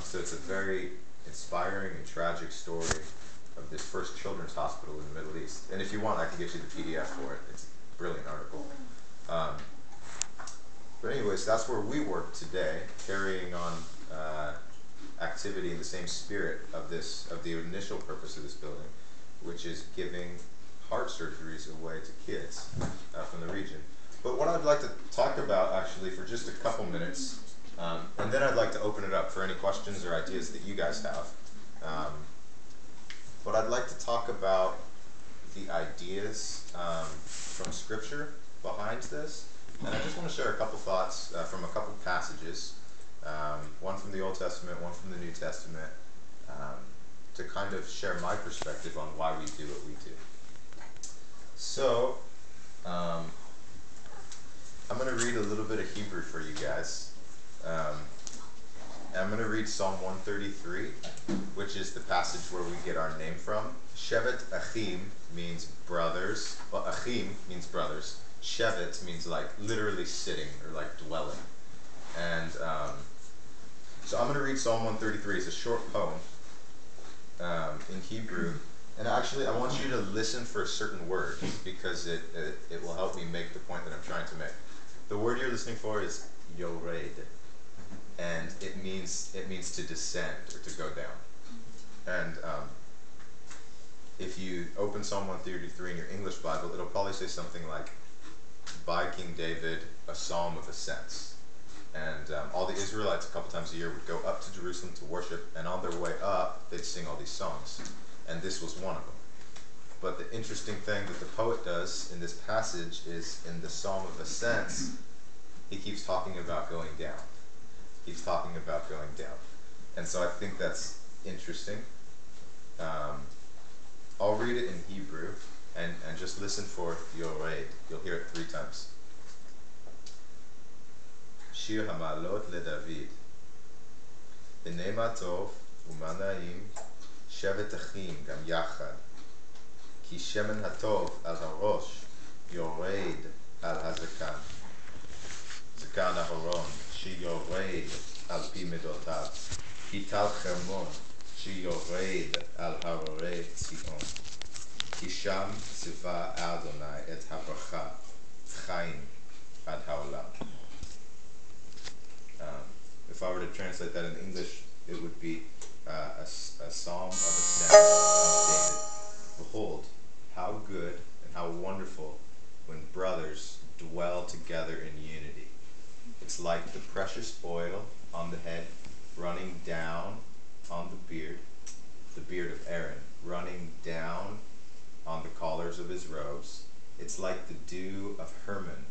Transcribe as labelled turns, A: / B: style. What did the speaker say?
A: So it's a very inspiring and tragic story of this first children's hospital in the Middle East. And if you want, I can get you the PDF for it. It's a brilliant article. But anyways, that's where we work today, carrying on activity in the same spirit of the initial purpose of this building, which is giving heart surgeries away to kids from the region. But what I'd like to talk about actually for just a couple minutes, and then I'd like to open it up for any questions or ideas that you guys have. But I'd like to talk about the ideas from Scripture behind this. And I just want to share a couple thoughts from a couple passages, one from the Old Testament, one from the New Testament, to kind of share my perspective on why we do what we do. So, I'm going to read a little bit of Hebrew for you guys. I'm going to read Psalm 133, which is the passage where we get our name from. Shevet Achim means brothers. Well, Achim means brothers. Shevet means like literally sitting or like dwelling. And so I'm going to read Psalm 133. It's a short poem in Hebrew. And actually, I want you to listen for a certain word because it will help me make the point that I'm trying to make. The word you're listening for is yored, and it means to descend or to go down. And if you open Psalm 133 in your English Bible, it'll probably say something like, by King David, a psalm of ascents. And all the Israelites a couple times a year would go up to Jerusalem to worship, and on their way up, they'd sing all these songs. And this was one of them. But the interesting thing that the poet does in this passage is, in the Psalm of Ascents, he keeps talking about going down. He's talking about going down. And so I think that's interesting. I'll read it in Hebrew, and just listen for yored. You'll hear it 3 times. Shir Hamalot LeDavid. B'nei ma tov u'ma na'im shevet achim gam yachad. Ki shemen hatov al harosh yored al hazakan. Zakan Aharon שיורד על פי מידותיו, כי טל חרמון שיורד על הררי ציון, כי שם ציווה אדוני את הברכה, חיים עד העולם. If I were to translate that in English, it would be a psalm of ascent of David. Behold, how good and how wonderful when brothers dwell together in unity. It's like the precious oil on the head running down on the beard of Aaron, running down on the collars of his robes. It's like the dew of Hermon